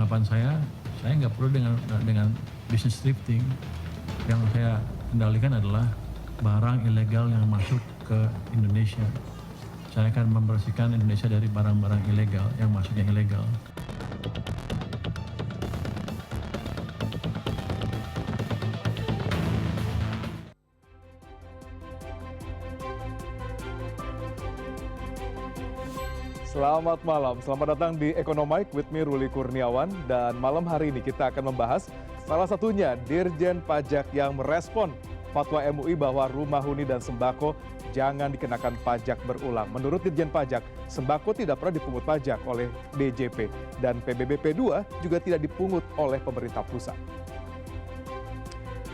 harapan saya nggak perlu dengan business thrifting. Yang saya kendalikan adalah barang ilegal yang masuk ke Indonesia. Saya akan membersihkan Indonesia dari barang-barang ilegal yang masuk yang ilegal. Selamat malam, selamat datang di Economic with me Ruli Kurniawan. Dan malam hari ini kita akan membahas salah satunya Dirjen Pajak yang merespon fatwa MUI bahwa rumah huni dan sembako jangan dikenakan pajak berulang. Menurut Dirjen Pajak, sembako tidak pernah dipungut pajak oleh DJP dan PBBP 2 juga tidak dipungut oleh pemerintah pusat.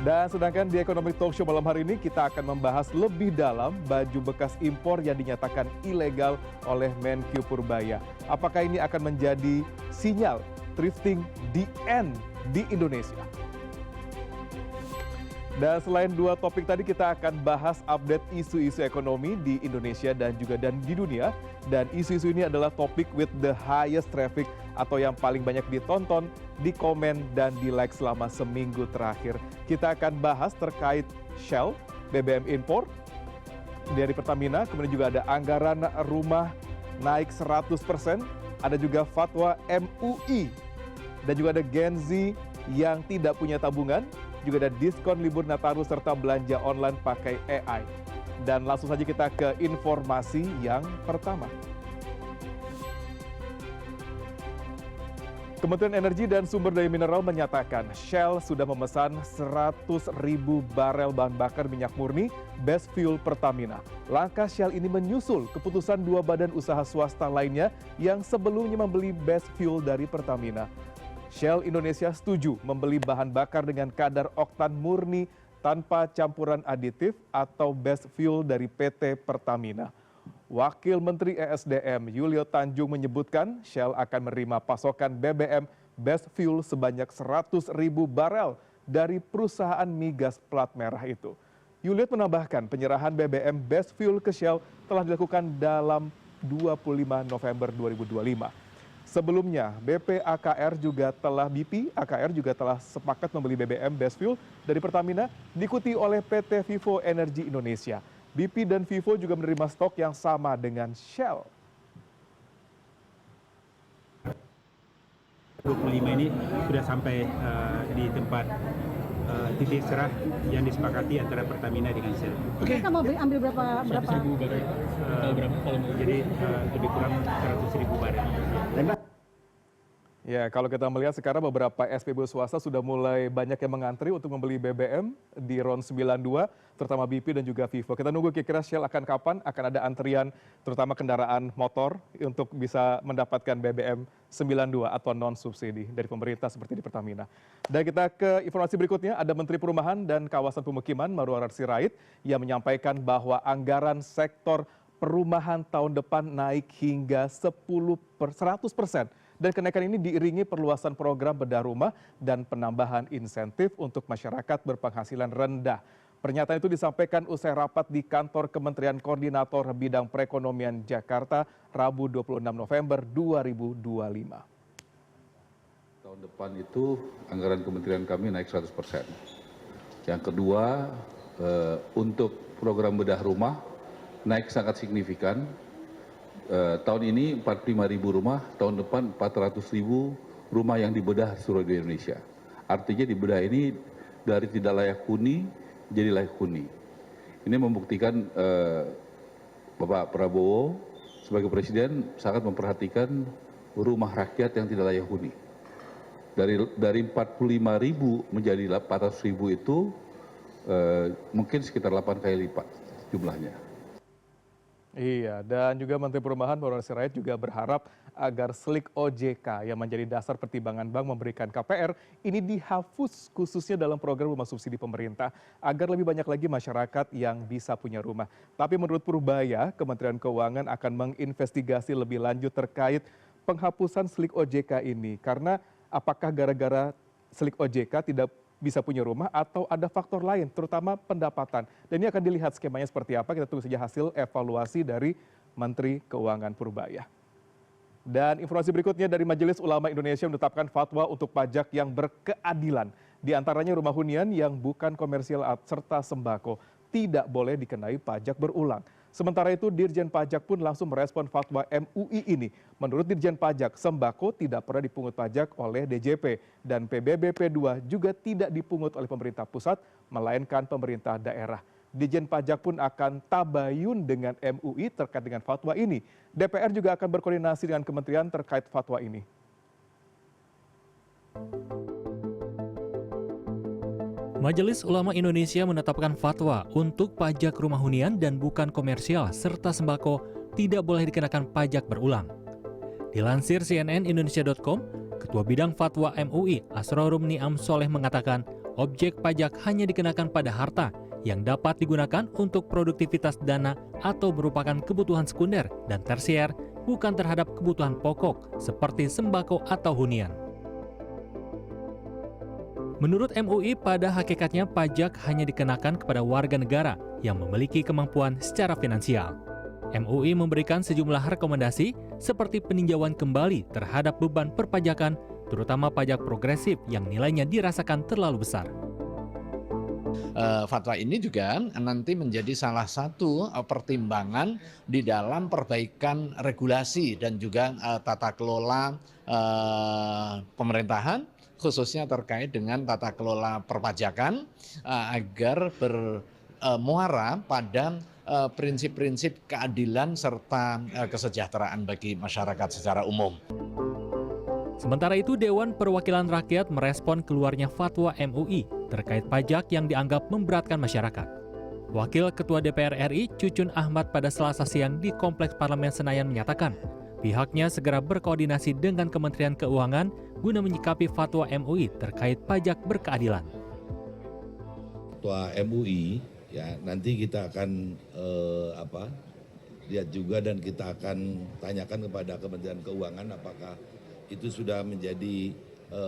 Dan sedangkan di Economic Talk Show malam hari ini kita akan membahas lebih dalam baju bekas impor yang dinyatakan ilegal oleh Menkyu Purbaya. Apakah ini akan menjadi sinyal thrifting the end di Indonesia? Dan selain dua topik tadi kita akan bahas update isu-isu ekonomi di Indonesia dan juga di dunia. Dan isu-isu ini adalah topik with the highest traffic atau yang paling banyak ditonton, di komen, dan di like selama seminggu terakhir. Kita akan bahas terkait Shell, BBM impor dari Pertamina, kemudian juga ada anggaran rumah naik 100%, ada juga fatwa MUI, dan juga ada Gen Z yang tidak punya tabungan, juga ada diskon libur Nataru serta belanja online pakai AI. Dan langsung saja kita ke informasi yang pertama. Kementerian Energi dan Sumber Daya Mineral menyatakan Shell sudah memesan 100.000 barel bahan bakar minyak murni best fuel Pertamina. Langkah Shell ini menyusul keputusan dua badan usaha swasta lainnya yang sebelumnya membeli best fuel dari Pertamina. Shell Indonesia setuju membeli bahan bakar dengan kadar oktan murni tanpa campuran aditif atau best fuel dari PT Pertamina. Wakil Menteri ESDM Yulio Tanjung menyebutkan Shell akan menerima pasokan BBM best fuel sebanyak 100.000 barel dari perusahaan migas plat merah itu. Yulio menambahkan penyerahan BBM best fuel ke Shell telah dilakukan dalam 25 November 2025. Sebelumnya, BP AKR juga telah sepakat membeli BBM best fuel dari Pertamina, diikuti oleh PT Vivo Energy Indonesia. BP dan Vivo juga menerima stok yang sama dengan Shell. 25 ini sudah sampai di tempat titik serah yang disepakati antara Pertamina dengan Shell. Oke. Kita mau ambil berapa? 100.000 barel. Jadi lebih kurang 100.000 barel. Ya, kalau kita melihat sekarang beberapa SPBU swasta sudah mulai banyak yang mengantri untuk membeli BBM di RON 92, terutama BP dan juga Vivo. Kita nunggu kira-kira Shell kapan akan ada antrian, terutama kendaraan motor untuk bisa mendapatkan BBM 92 atau non-subsidi dari pemerintah seperti di Pertamina. Dan kita ke informasi berikutnya, ada Menteri Perumahan dan Kawasan Pemukiman Marwarar Sirait yang menyampaikan bahwa anggaran sektor perumahan tahun depan naik hingga 100%. Dan kenaikan ini diiringi perluasan program bedah rumah dan penambahan insentif untuk masyarakat berpenghasilan rendah. Pernyataan itu disampaikan usai rapat di kantor Kementerian Koordinator Bidang Perekonomian Jakarta, Rabu 26 November 2025. Tahun depan itu anggaran kementerian kami naik 100%. Yang kedua, untuk program bedah rumah naik sangat signifikan. Tahun ini 45.000 rumah, tahun depan 400.000 rumah yang dibedah seluruh Indonesia. Artinya dibedah ini dari tidak layak huni jadi layak huni. Ini membuktikan Bapak Prabowo sebagai Presiden sangat memperhatikan rumah rakyat yang tidak layak huni. Dari 45.000 menjadi 400.000 itu mungkin sekitar 8 kali lipat jumlahnya. Iya, dan juga Menteri Perumahan Marwarar Sirait juga berharap agar slik OJK yang menjadi dasar pertimbangan bank memberikan KPR ini dihapus khususnya dalam program rumah subsidi pemerintah agar lebih banyak lagi masyarakat yang bisa punya rumah. Tapi menurut Purbaya, Kementerian Keuangan akan menginvestigasi lebih lanjut terkait penghapusan slik OJK ini. Karena apakah gara-gara slik OJK tidak bisa punya rumah atau ada faktor lain, terutama pendapatan. Dan ini akan dilihat skemanya seperti apa, kita tunggu saja hasil evaluasi dari Menteri Keuangan Purbaya. Dan informasi berikutnya dari Majelis Ulama Indonesia menetapkan fatwa untuk pajak yang berkeadilan. Di antaranya rumah hunian yang bukan komersial serta sembako tidak boleh dikenai pajak berulang. Sementara itu Dirjen Pajak pun langsung merespon fatwa MUI ini. Menurut Dirjen Pajak, sembako tidak pernah dipungut pajak oleh DJP dan PBB P2 juga tidak dipungut oleh pemerintah pusat, melainkan pemerintah daerah. Dirjen Pajak pun akan tabayun dengan MUI terkait dengan fatwa ini. DPR juga akan berkoordinasi dengan kementerian terkait fatwa ini. Majelis Ulama Indonesia menetapkan fatwa untuk pajak rumah hunian dan bukan komersial serta sembako tidak boleh dikenakan pajak berulang. Dilansir cnnindonesia.com, Ketua Bidang Fatwa MUI Asrorum Niam Soleh mengatakan objek pajak hanya dikenakan pada harta yang dapat digunakan untuk produktivitas dana atau merupakan kebutuhan sekunder dan tersier, bukan terhadap kebutuhan pokok seperti sembako atau hunian. Menurut MUI, pada hakikatnya pajak hanya dikenakan kepada warga negara yang memiliki kemampuan secara finansial. MUI memberikan sejumlah rekomendasi seperti peninjauan kembali terhadap beban perpajakan, terutama pajak progresif yang nilainya dirasakan terlalu besar. Fatwa ini juga nanti menjadi salah satu pertimbangan di dalam perbaikan regulasi dan juga tata kelola pemerintahan, khususnya terkait dengan tata kelola perpajakan agar bermuara pada prinsip-prinsip keadilan serta kesejahteraan bagi masyarakat secara umum. Sementara itu, Dewan Perwakilan Rakyat merespon keluarnya fatwa MUI terkait pajak yang dianggap memberatkan masyarakat. Wakil Ketua DPR RI Cucun Ahmad pada Selasa siang di Kompleks Parlemen Senayan menyatakan pihaknya segera berkoordinasi dengan Kementerian Keuangan guna menyikapi fatwa MUI terkait pajak berkeadilan. Fatwa MUI ya nanti kita akan lihat juga dan kita akan tanyakan kepada Kementerian Keuangan apakah itu sudah menjadi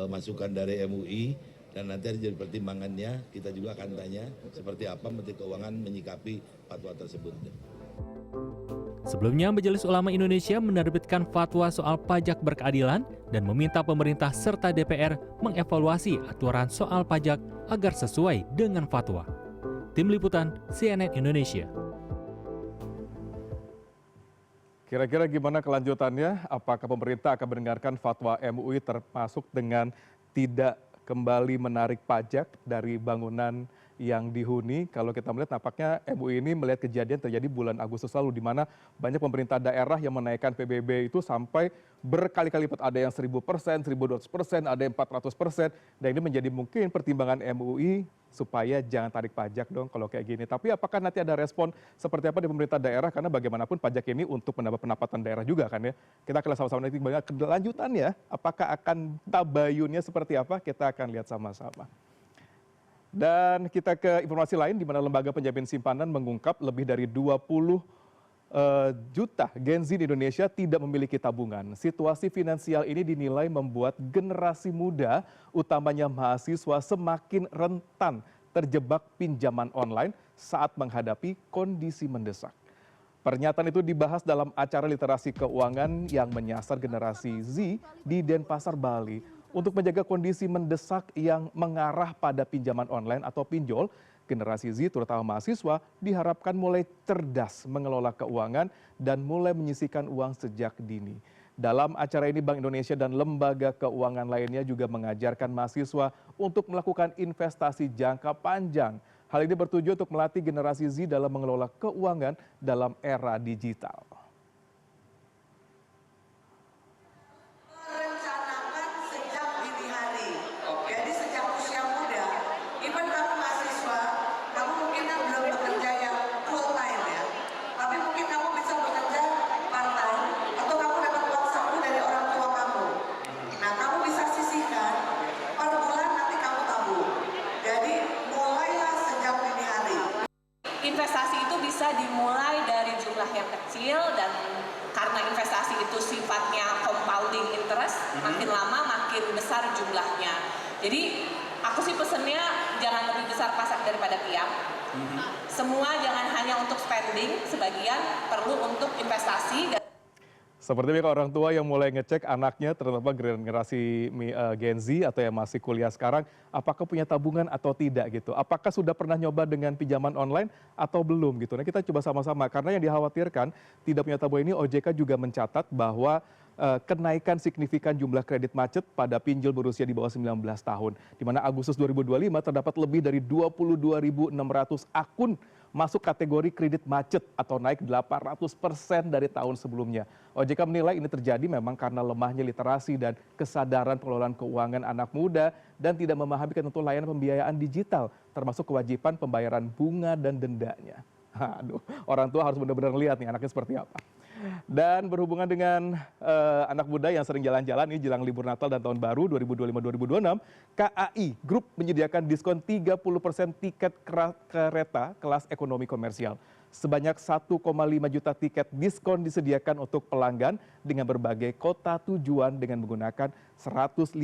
masukan dari MUI dan nanti ada jadi pertimbangannya, kita juga akan tanya seperti apa Menteri Keuangan menyikapi fatwa tersebut. Sebelumnya, Majelis Ulama Indonesia menerbitkan fatwa soal pajak berkeadilan dan meminta pemerintah serta DPR mengevaluasi aturan soal pajak agar sesuai dengan fatwa. Tim Liputan CNN Indonesia. Kira-kira gimana kelanjutannya? Apakah pemerintah akan mendengarkan fatwa MUI termasuk dengan tidak kembali menarik pajak dari bangunan yang dihuni? Kalau kita melihat nampaknya MUI ini melihat kejadian terjadi bulan Agustus lalu di mana banyak pemerintah daerah yang menaikkan PBB itu sampai berkali-kali lipat, ada yang 1000%, 1200%, ada yang 400%. Dan ini menjadi mungkin pertimbangan MUI supaya jangan tarik pajak dong kalau kayak gini. Tapi apakah nanti ada respon seperti apa di pemerintah daerah? Karena bagaimanapun pajak ini untuk menambah pendapatan daerah juga kan ya. Kita akan sama-sama nanti banyak kelanjutannya. Apakah akan tabayunnya seperti apa? Kita akan lihat sama-sama. Dan kita ke informasi lain di mana Lembaga Penjamin Simpanan mengungkap lebih dari 20 juta Gen Z di Indonesia tidak memiliki tabungan. Situasi finansial ini dinilai membuat generasi muda, utamanya mahasiswa, semakin rentan terjebak pinjaman online saat menghadapi kondisi mendesak. Pernyataan itu dibahas dalam acara literasi keuangan yang menyasar generasi Z di Denpasar, Bali. Untuk menjaga kondisi mendesak yang mengarah pada pinjaman online atau pinjol, generasi Z terutama mahasiswa diharapkan mulai cerdas mengelola keuangan dan mulai menyisihkan uang sejak dini. Dalam acara ini Bank Indonesia dan lembaga keuangan lainnya juga mengajarkan mahasiswa untuk melakukan investasi jangka panjang. Hal ini bertujuan untuk melatih generasi Z dalam mengelola keuangan dalam era digital. Investasi itu bisa dimulai dari jumlah yang kecil dan karena investasi itu sifatnya compounding interest, makin lama makin besar jumlahnya. Jadi aku sih pesennya jangan lebih besar pasak daripada tiang. Semua jangan hanya untuk spending, sebagian perlu untuk investasi. Seperti banyak orang tua yang mulai ngecek anaknya, terutama generasi Gen Z atau yang masih kuliah sekarang, apakah punya tabungan atau tidak gitu. Apakah sudah pernah nyoba dengan pinjaman online atau belum gitu. Nah kita coba sama-sama, karena yang dikhawatirkan tidak punya tabungan ini, OJK juga mencatat bahwa kenaikan signifikan jumlah kredit macet pada pinjol berusia di bawah 19 tahun. Di mana Agustus 2025 terdapat lebih dari 22.600 akun masuk kategori kredit macet atau naik 800% dari tahun sebelumnya. OJK menilai ini terjadi memang karena lemahnya literasi dan kesadaran pengelolaan keuangan anak muda dan tidak memahami ketentuan layanan pembiayaan digital, termasuk kewajiban pembayaran bunga dan dendanya. Aduh, orang tua harus benar-benar lihat nih anaknya seperti apa. Dan berhubungan dengan anak muda yang sering jalan-jalan ini jelang libur Natal dan Tahun Baru 2025-2026, KAI Group menyediakan diskon 30% tiket kereta kelas ekonomi komersial. Sebanyak 1,5 juta tiket diskon disediakan untuk pelanggan dengan berbagai kota tujuan dengan menggunakan 156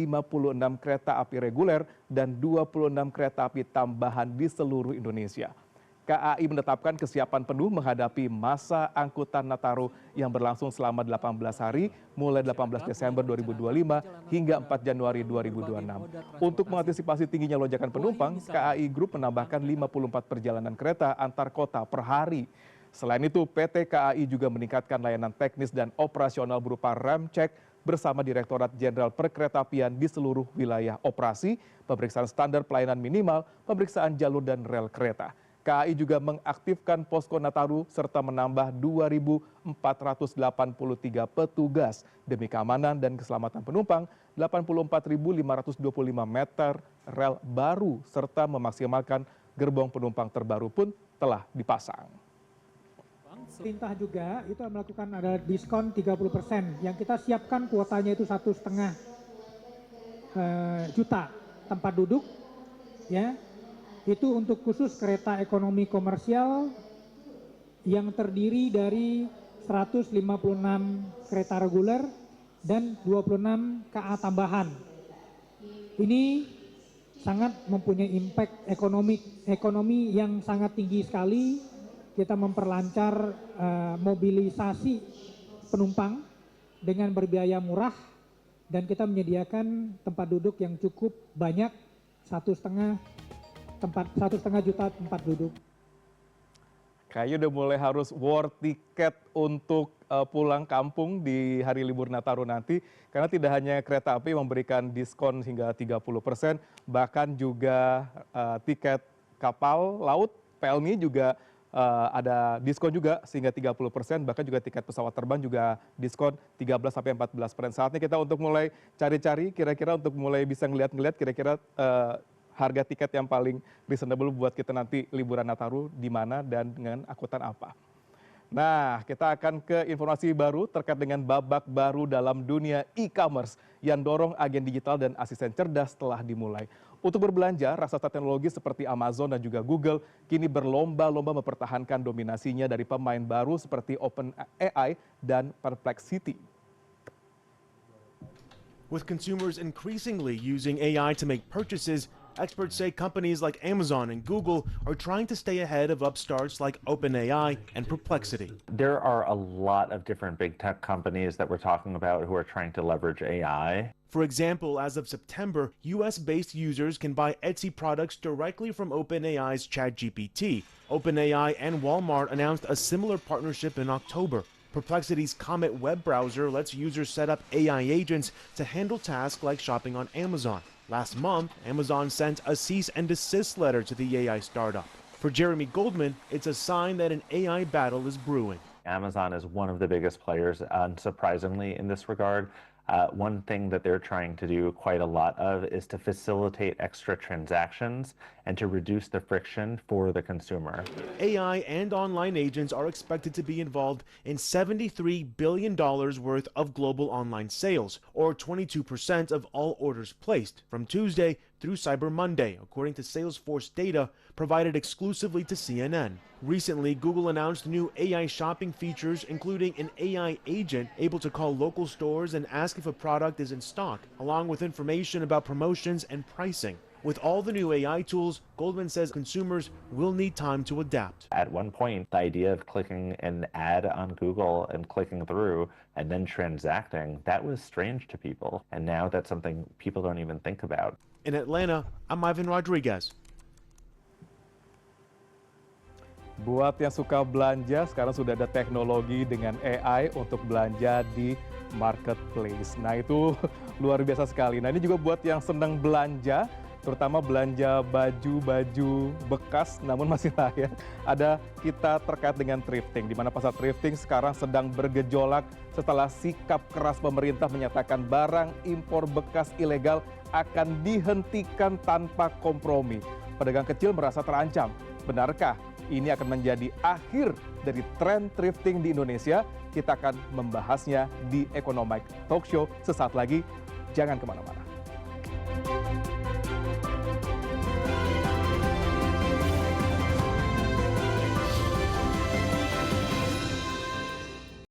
kereta api reguler dan 26 kereta api tambahan di seluruh Indonesia. KAI menetapkan kesiapan penuh menghadapi masa angkutan Nataru yang berlangsung selama 18 hari mulai 18 Desember 2025 hingga 4 Januari 2026. Untuk mengantisipasi tingginya lonjakan penumpang, KAI Group menambahkan 54 perjalanan kereta antar kota per hari. Selain itu, PT KAI juga meningkatkan layanan teknis dan operasional berupa rem cek bersama Direktorat Jenderal Perkeretaapian di seluruh wilayah operasi, pemeriksaan standar pelayanan minimal, pemeriksaan jalur dan rel kereta. KAI juga mengaktifkan posko Nataru serta menambah 2.483 petugas demi keamanan dan keselamatan penumpang, 84.525 meter rel baru serta memaksimalkan gerbong penumpang terbaru pun telah dipasang. Pemerintah juga itu melakukan ada diskon 30%. Yang kita siapkan kuotanya itu 1,5 juta tempat duduk, ya. Itu untuk khusus kereta ekonomi komersial yang terdiri dari 156 kereta reguler dan 26 KA tambahan. Ini sangat mempunyai impact ekonomi yang sangat tinggi sekali. Kita memperlancar mobilisasi penumpang dengan berbiaya murah dan kita menyediakan tempat duduk yang cukup banyak, 1,5 juta tempat duduk. Kayaknya udah mulai harus war tiket untuk pulang kampung di hari libur Nataru nanti. Karena tidak hanya kereta api memberikan diskon hingga 30%, bahkan juga tiket kapal laut, PLMI juga ada diskon juga sehingga 30%, bahkan juga tiket pesawat terbang juga diskon 13-14%. Saatnya kita untuk mulai cari-cari kira-kira untuk mulai bisa ngeliat-ngeliat kira-kira harga tiket yang paling reasonable buat kita nanti liburan Nataru di mana dan dengan angkutan apa. Nah, kita akan ke informasi baru terkait dengan babak baru dalam dunia e-commerce yang dorong agen digital dan asisten cerdas telah dimulai. Untuk berbelanja, raksasa teknologi seperti Amazon dan juga Google kini berlomba-lomba mempertahankan dominasinya dari pemain baru seperti OpenAI dan Perplexity. With consumers increasingly using AI to make purchases, experts say companies like Amazon and Google are trying to stay ahead of upstarts like OpenAI and Perplexity. There are a lot of different big tech companies that we're talking about who are trying to leverage AI. For example, as of September, US-based users can buy Etsy products directly from OpenAI's ChatGPT. OpenAI and Walmart announced a similar partnership in October. Perplexity's Comet web browser lets users set up AI agents to handle tasks like shopping on Amazon. Last month, Amazon sent a cease and desist letter to the AI startup. For Jeremy Goldman, it's a sign that an AI battle is brewing. Amazon is one of the biggest players, unsurprisingly, in this regard. One thing that they're trying to do quite a lot of is to facilitate extra transactions and to reduce the friction for the consumer. AI and online agents are expected to be involved in $73 billion worth of global online sales, or 22% of all orders placed, from Tuesday through Cyber Monday, according to Salesforce data provided exclusively to CNN. Recently, Google announced new AI shopping features, including an AI agent able to call local stores and ask if a product is in stock, along with information about promotions and pricing. With all the new AI tools, Goldman says consumers will need time to adapt. At one point, the idea of clicking an ad on Google and clicking through and then transacting, that was strange to people. And now that's something people don't even think about. In Atlanta, I'm Ivan Rodriguez. Buat yang suka belanja, sekarang sudah ada teknologi dengan AI untuk belanja di marketplace. Nah, itu luar biasa sekali. Nah, ini juga buat yang senang belanja, terutama belanja baju-baju bekas namun masih layak. Ada kita terkait dengan thrifting, di mana pasar thrifting sekarang sedang bergejolak setelah sikap keras pemerintah menyatakan barang impor bekas ilegal akan dihentikan tanpa kompromi. Pedagang kecil merasa terancam. Benarkah ini akan menjadi akhir dari tren thrifting di Indonesia? Kita akan membahasnya di Economic Talk Show sesaat lagi. Jangan kemana-mana.